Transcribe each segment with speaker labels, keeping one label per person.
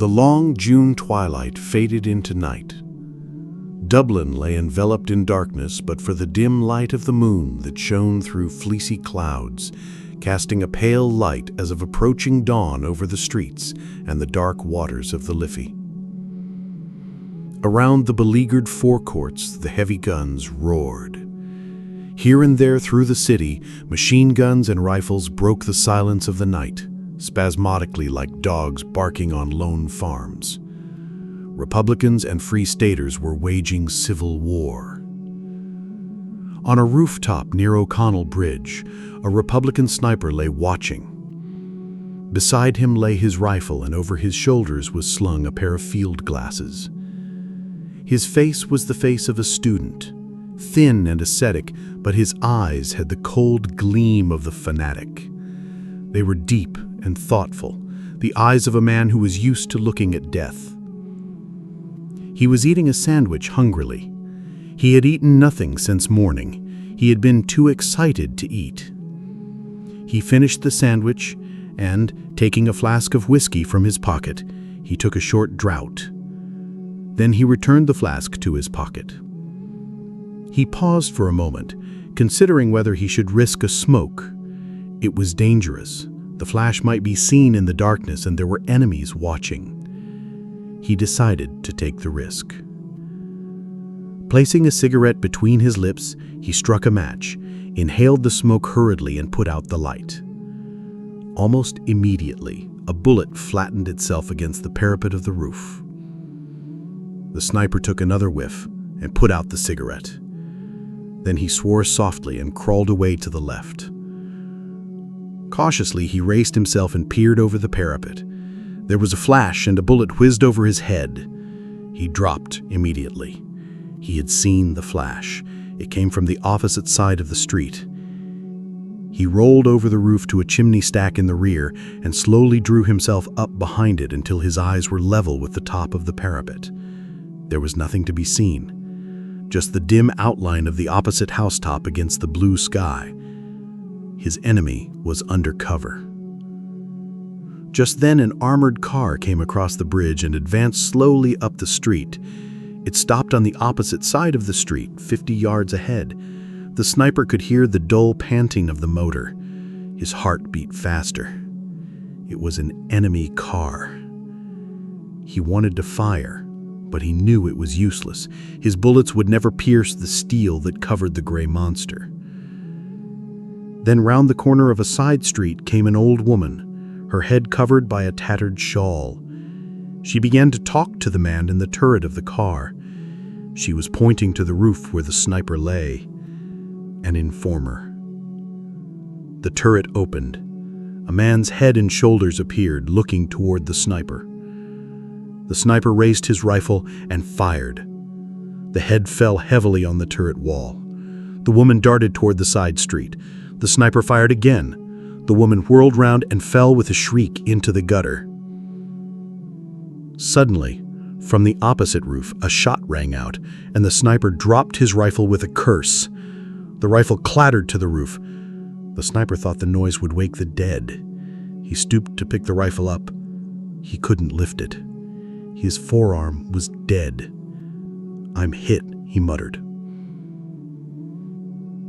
Speaker 1: The long June twilight faded into night. Dublin lay enveloped in darkness but for the dim light of the moon that shone through fleecy clouds, casting a pale light as of approaching dawn over the streets and the dark waters of the Liffey. Around the beleaguered forecourts, the heavy guns roared. Here and there through the city, machine guns and rifles broke the silence of the night, spasmodically like dogs barking on lone farms. Republicans and Free Staters were waging civil war. On a rooftop near O'Connell Bridge, a Republican sniper lay watching. Beside him lay his rifle, and over his shoulders was slung a pair of field glasses. His face was the face of a student, thin and ascetic, but his eyes had the cold gleam of the fanatic. They were deep and thoughtful, the eyes of a man who was used to looking at death. He was eating a sandwich hungrily. He had eaten nothing since morning. He had been too excited to eat. He finished the sandwich and, taking a flask of whiskey from his pocket, he took a short draught. Then he returned the flask to his pocket. He paused for a moment, considering whether he should risk a smoke. It was dangerous. The flash might be seen in the darkness, and there were enemies watching. He decided to take the risk. Placing a cigarette between his lips, he struck a match, inhaled the smoke hurriedly, and put out the light. Almost immediately, a bullet flattened itself against the parapet of the roof. The sniper took another whiff and put out the cigarette. Then he swore softly and crawled away to the left. Cautiously, he raised himself and peered over the parapet. There was a flash and a bullet whizzed over his head. He dropped immediately. He had seen the flash. It came from the opposite side of the street. He rolled over the roof to a chimney stack in the rear and slowly drew himself up behind it until his eyes were level with the top of the parapet. There was nothing to be seen, just the dim outline of the opposite housetop against the blue sky. His enemy was under cover. Just then an armored car came across the bridge and advanced slowly up the street. It stopped on the opposite side of the street, 50 yards ahead. The sniper could hear the dull panting of the motor. His heart beat faster. It was an enemy car. He wanted to fire, but he knew it was useless. His bullets would never pierce the steel that covered the gray monster. Then round the corner of a side street came an old woman, her head covered by a tattered shawl. She began to talk to the man in the turret of the car. She was pointing to the roof where the sniper lay. An informer. The turret opened. A man's head and shoulders appeared, looking toward the sniper. The sniper raised his rifle and fired. The head fell heavily on the turret wall. The woman darted toward the side street. The sniper fired again. The woman whirled round and fell with a shriek into the gutter. Suddenly, from the opposite roof, a shot rang out, and the sniper dropped his rifle with a curse. The rifle clattered to the roof. The sniper thought the noise would wake the dead. He stooped to pick the rifle up. He couldn't lift it. His forearm was dead. "I'm hit," he muttered.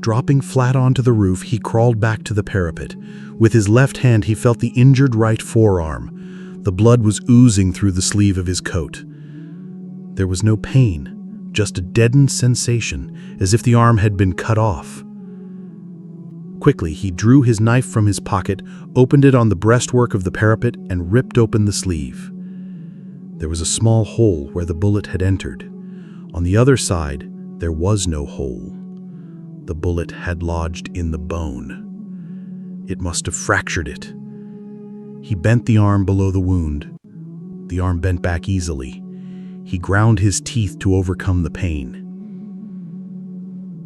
Speaker 1: Dropping flat onto the roof, he crawled back to the parapet. With his left hand, he felt the injured right forearm. The blood was oozing through the sleeve of his coat. There was no pain, just a deadened sensation, as if the arm had been cut off. Quickly, he drew his knife from his pocket, opened it on the breastwork of the parapet, and ripped open the sleeve. There was a small hole where the bullet had entered. On the other side, there was no hole. The bullet had lodged in the bone. It must have fractured it. He bent the arm below the wound. The arm bent back easily. He ground his teeth to overcome the pain.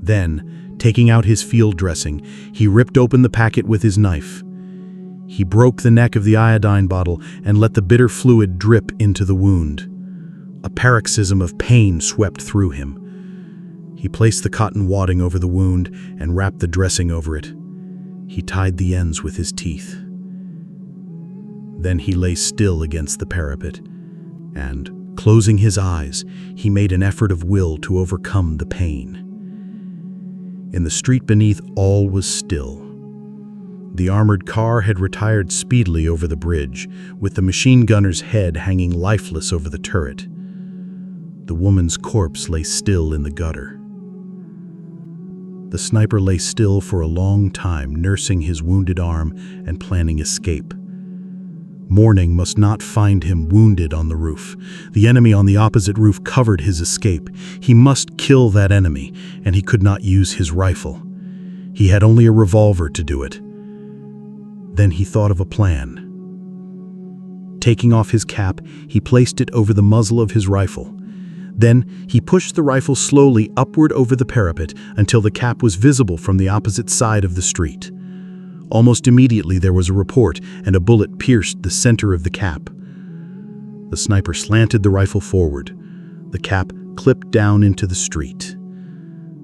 Speaker 1: Then, taking out his field dressing, he ripped open the packet with his knife. He broke the neck of the iodine bottle and let the bitter fluid drip into the wound. A paroxysm of pain swept through him. He placed the cotton wadding over the wound and wrapped the dressing over it. He tied the ends with his teeth. Then he lay still against the parapet. and, closing his eyes, he made an effort of will to overcome the pain. In the street beneath, all was still. The armored car had retired speedily over the bridge, with the machine gunner's head hanging lifeless over the turret. The woman's corpse lay still in the gutter. The sniper lay still for a long time, nursing his wounded arm and planning escape. Morning must not find him wounded on the roof. The enemy on the opposite roof covered his escape. He must kill that enemy, and he could not use his rifle. He had only a revolver to do it. Then he thought of a plan. Taking off his cap, he placed it over the muzzle of his rifle. Then he pushed the rifle slowly upward over the parapet until the cap was visible from the opposite side of the street. Almost immediately there was a report, and a bullet pierced the center of the cap. The sniper slanted the rifle forward. The cap clipped down into the street.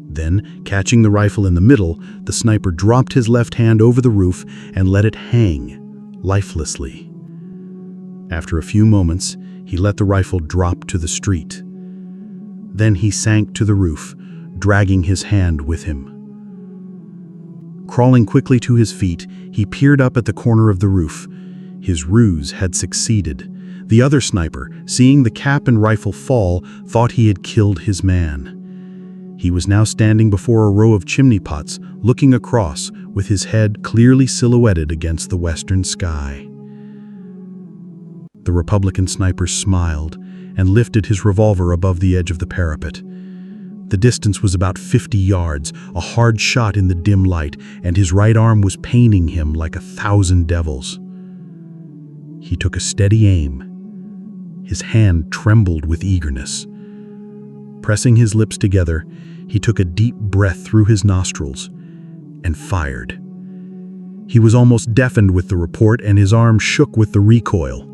Speaker 1: Then, catching the rifle in the middle, the sniper dropped his left hand over the roof and let it hang, lifelessly. After a few moments, he let the rifle drop to the street. Then he sank to the roof, dragging his hand with him. Crawling quickly to his feet, he peered up at the corner of the roof. His ruse had succeeded. The other sniper, seeing the cap and rifle fall, thought he had killed his man. He was now standing before a row of chimney pots, looking across, with his head clearly silhouetted against the western sky. The Republican sniper smiled and lifted his revolver above the edge of the parapet. The distance was about 50 yards, a hard shot in the dim light, and his right arm was paining him like 1,000 devils. He took a steady aim. His hand trembled with eagerness. Pressing his lips together, he took a deep breath through his nostrils and fired. He was almost deafened with the report, and his arm shook with the recoil.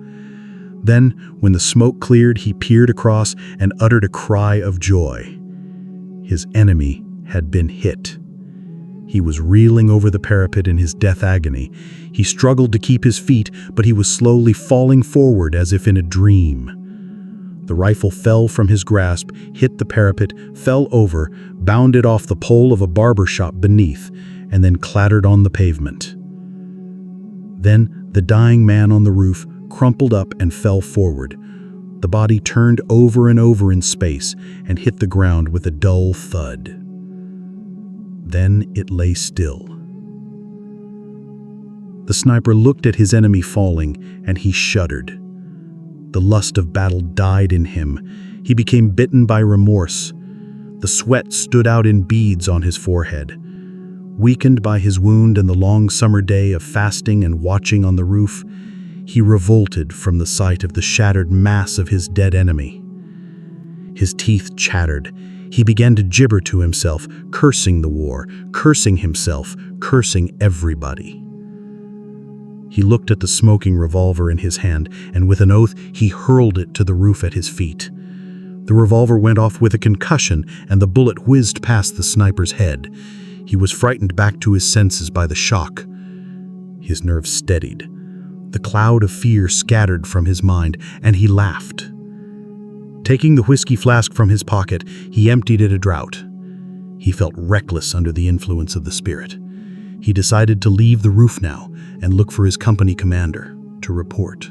Speaker 1: Then, when the smoke cleared, he peered across and uttered a cry of joy. His enemy had been hit. He was reeling over the parapet in his death agony. He struggled to keep his feet, but he was slowly falling forward as if in a dream. The rifle fell from his grasp, hit the parapet, fell over, bounded off the pole of a barber shop beneath, and then clattered on the pavement. Then the dying man on the roof crumpled up and fell forward. The body turned over and over in space and hit the ground with a dull thud. Then it lay still. The sniper looked at his enemy falling, and he shuddered. The lust of battle died in him. He became bitten by remorse. The sweat stood out in beads on his forehead. Weakened by his wound and the long summer day of fasting and watching on the roof, he revolted from the sight of the shattered mass of his dead enemy. His teeth chattered. He began to gibber to himself, cursing the war, cursing himself, cursing everybody. He looked at the smoking revolver in his hand, and with an oath, he hurled it to the roof at his feet. The revolver went off with a concussion, and the bullet whizzed past the sniper's head. He was frightened back to his senses by the shock. His nerves steadied. The cloud of fear scattered from his mind, and he laughed. Taking the whiskey flask from his pocket, he emptied it a draught. He felt reckless under the influence of the spirit. He decided to leave the roof now and look for his company commander to report.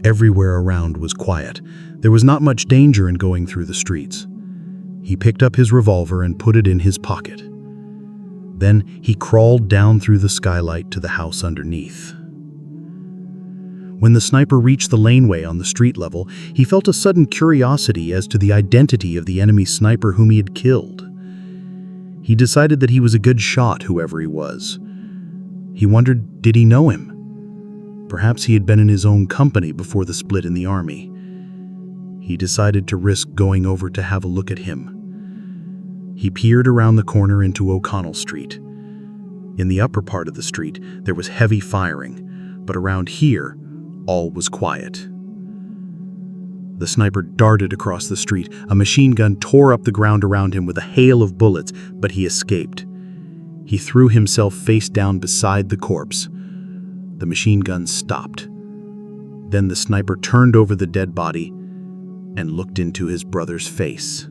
Speaker 1: Everywhere around was quiet. There was not much danger in going through the streets. He picked up his revolver and put it in his pocket. Then he crawled down through the skylight to the house underneath. When the sniper reached the laneway on the street level, he felt a sudden curiosity as to the identity of the enemy sniper whom he had killed. He decided that he was a good shot, whoever he was. He wondered, did he know him? Perhaps he had been in his own company before the split in the army. He decided to risk going over to have a look at him. He peered around the corner into O'Connell Street. In the upper part of the street, there was heavy firing, but around here, all was quiet. The sniper darted across the street. A machine gun tore up the ground around him with a hail of bullets, but he escaped. He threw himself face down beside the corpse. The machine gun stopped. Then the sniper turned over the dead body and looked into his brother's face.